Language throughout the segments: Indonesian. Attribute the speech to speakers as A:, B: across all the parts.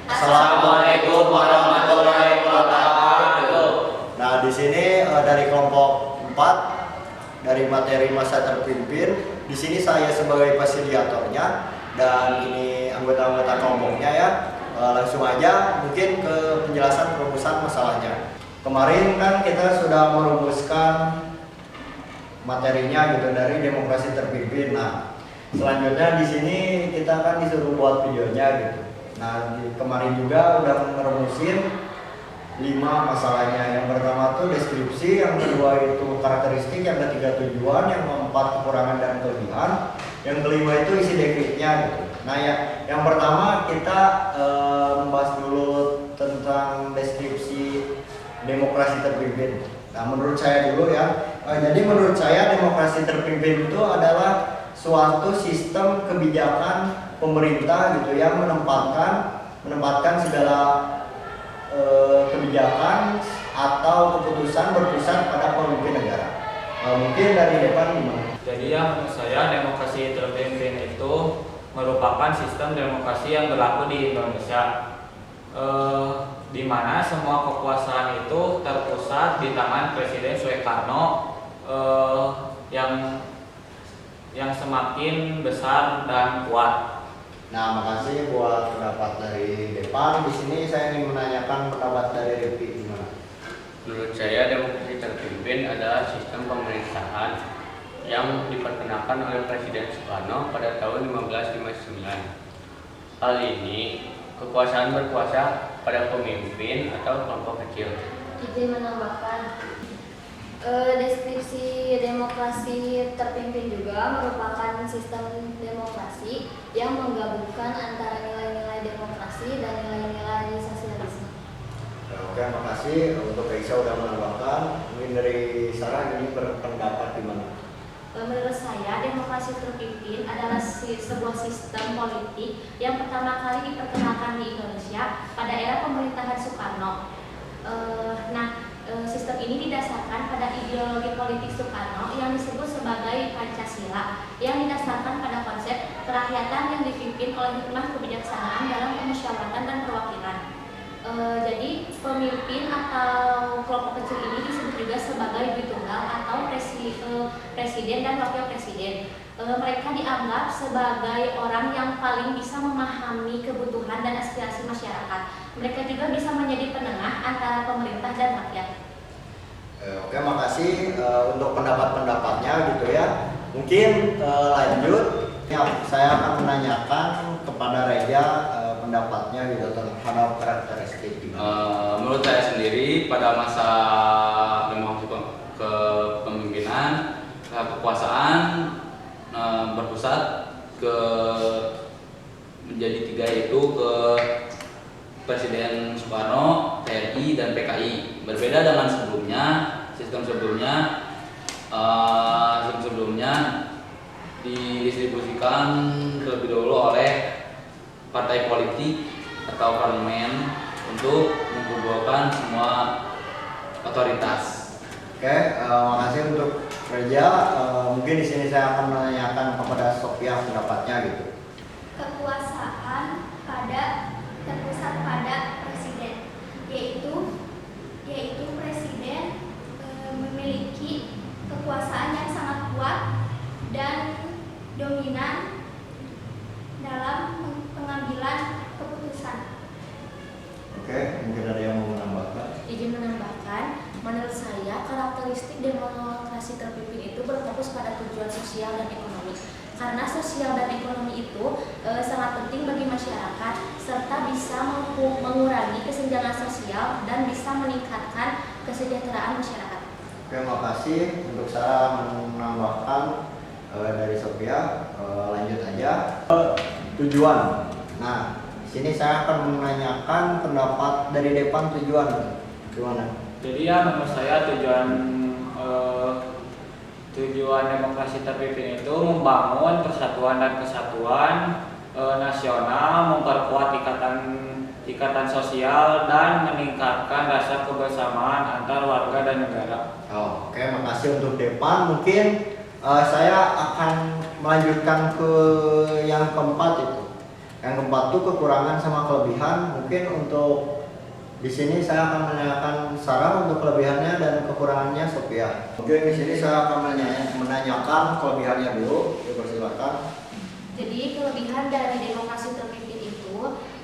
A: Assalamualaikum warahmatullahi wabarakatuh.
B: Nah, di sini dari kelompok 4 dari materi masa terpimpin. Di sini saya sebagai fasilitatornya dan ini anggota-anggota kelompoknya ya. Langsung aja mungkin ke penjelasan perumusan masalahnya. Kemarin kan kita sudah merumuskan materinya gitu dari demokrasi terpimpin. Nah, selanjutnya di sini kita kan disuruh buat videonya gitu. Nah, kemarin juga udah merumusin 5 masalahnya. Yang pertama tuh deskripsi, yang kedua itu karakteristik, yang ketiga tujuan, yang keempat kekurangan dan kelebihan, yang kelima itu isi deskripsinya gitu. Nah, yang pertama kita membahas dulu tentang deskripsi demokrasi terpimpin. Nah, menurut saya dulu ya. Jadi menurut saya demokrasi terpimpin itu adalah suatu sistem kebijakan pemerintah gitu yang menempatkan segala kebijakan atau keputusan berpusat pada pemimpin negara. Mungkin dari depan gimana?
A: Jadi ya menurut saya demokrasi terpimpin itu merupakan sistem demokrasi yang berlaku di Indonesia, di mana semua kekuasaan itu terpusat di tangan Presiden Soekarno, yang semakin besar dan kuat.
B: Nah, makasih buat pendapat dari depan. Di sini saya ingin menanyakan pendapat dari Repi gimana?
C: Menurut saya demokrasi terpimpin adalah sistem pemerintahan yang diperkenalkan oleh Presiden Soekarno pada tahun 1559. Hal ini kekuasaan berkuasa pada pemimpin atau kelompok kecil.
D: Izin menambahkan, deskripsi demokrasi terpimpin juga merupakan sistem demokrasi yang menggabungkan antara nilai-nilai demokrasi dan nilai-nilai sosialisme.
B: Oke, makasih untuk Aisyah udah menambahkan. Mungkin dari Sarah ini berpendapat gimana?
D: Menurut saya, demokrasi terpimpin adalah sebuah sistem politik yang pertama kali diperkenalkan di Indonesia pada era pemerintahan Soekarno. Sistem ini didasarkan pada ideologi politik Soekarno yang disebut sebagai Pancasila, yang didasarkan pada konsep kerakyatan yang dipimpin oleh hikmah kebijaksanaan dalam kemusyawaratan dan perwakilan. Jadi pemimpin atau kelompok kecil ini disebut juga sebagai Tunggal atau presiden dan wakil presiden. Mereka dianggap sebagai orang yang paling bisa memahami kebutuhan dan aspirasi masyarakat. Mereka juga bisa menjadi penengah antara pemerintah dan rakyat.
B: Oke, makasih untuk pendapat-pendapatnya gitu ya. Mungkin lanjut. Ya, saya akan menanyakan kepada Reja pendapatnya gitu terhadap karakteristik.
C: Menurut saya sendiri pada masa demokrasi kepemimpinan kekuasaan berpusat ke menjadi 3 yaitu ke Presiden Soekarno, TNI dan PKI. Berbeda dengan sistem sebelumnya didistribusikan terlebih dahulu oleh partai politik atau parlemen untuk mengumpulkan semua otoritas.
B: Oke, makasih untuk Reja. Mungkin di sini saya akan menanyakan kepada Sophia pendapatnya gitu.
E: Kekuasaan terpusat pada presiden, yaitu presiden memiliki kekuasaan yang sangat kuat dan dominan dalam pengambilan keputusan.
B: Oke, mungkin ada yang mau menambahkan?
D: Izin menambahkan, menurut saya karakteristik demokrasi terpimpin itu berfokus pada tujuan sosial dan ekonomi. Karena sosial dan ekonomi itu sangat penting bagi masyarakat serta bisa mengurangi kesenjangan sosial dan bisa meningkatkan kesejahteraan masyarakat.
B: Oke, makasih untuk saya menambahkan dari Sophia. Lanjut aja. Tujuan. Nah, di sini saya akan menanyakan pendapat dari depan tujuan. Gimana?
A: Jadi ya menurut saya tujuan demokrasi terpimpin itu membangun persatuan dan kesatuan nasional, memperkuat ikatan sosial dan meningkatkan rasa kebersamaan antar warga dan negara.
B: Oke, makasih untuk depan. Mungkin saya akan melanjutkan ke yang keempat itu. Yang keempat tuh kekurangan sama kelebihan. Mungkin untuk di sini saya akan menanyakan Sarah untuk kelebihannya dan kekurangannya Sophia. Mungkin di sini saya akan menanyakan kelebihannya dulu. Dipersilakan.
D: Jadi kelebihan dari demokrasi terpimpin itu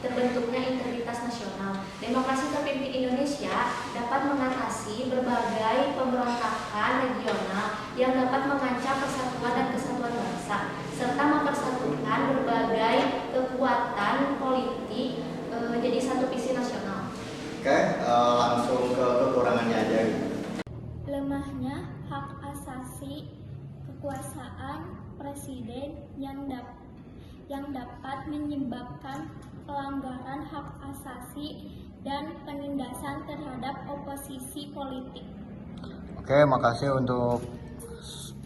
D: terbentuknya integritas nasional. Demokrasi terpimpin Indonesia dapat mengatasi berbagai pemberontakan regional yang dapat mengancam persatuan dan kesatuan bangsa, serta mempersatukan berbagai kekuatan politik menjadi satu visi nasional.
B: Oke, langsung ke kekurangannya aja.
E: Lemahnya hak asasi kekuasaan presiden yang dapat menyebabkan pelanggaran hak asasi dan penindasan terhadap oposisi politik.
B: Oke, makasih untuk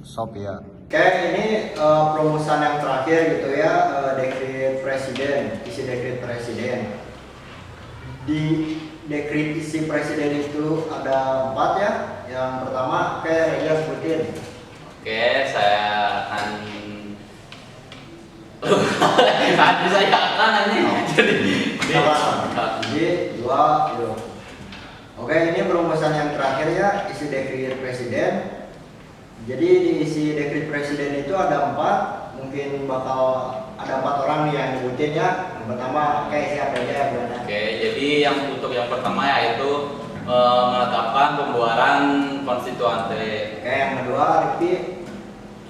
B: Sophia. Oke, ini perumusan yang terakhir gitu ya, dekret presiden, isi dekret presiden. Di dekret isi presiden itu ada 4 ya. Yang pertama, oke, Reza sebutin.
C: Oke, saya akan tadi saya akan
B: Jadi 2 gitu. Oke, ini perumusan yang terakhir ya, isi dekret presiden. Jadi di isi dekret presiden itu ada 4, mungkin bakal ada 4 orang nih yang nyebutin ya. Yang pertama, kayak siapa aja ya, Buana?
A: Oke, jadi untuk yang pertama yaitu menetapkan pembuaran konstituante.
B: Oke, yang kedua, Rifki.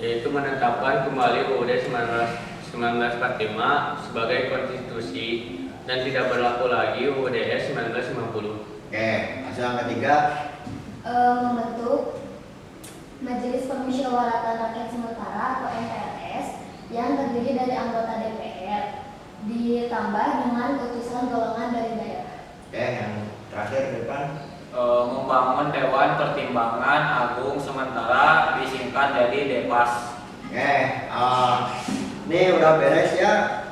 C: yaitu menetapkan kembali UUD 1945 sebagai konstitusi dan tidak berlaku lagi UUD 1950.
B: Oke, hasil yang ketiga.
F: Membentuk Majelis Permusyawaratan Rakyat Sementara atau MPRS yang terdiri dari anggota DPR ditambah dengan utusan golongan dari daerah.
B: Oke, yang terakhir ke depan.
A: Membangun Dewan Pertimbangan Agung Sementara, disingkat jadi DEPAS.
B: Oke, ini udah beres ya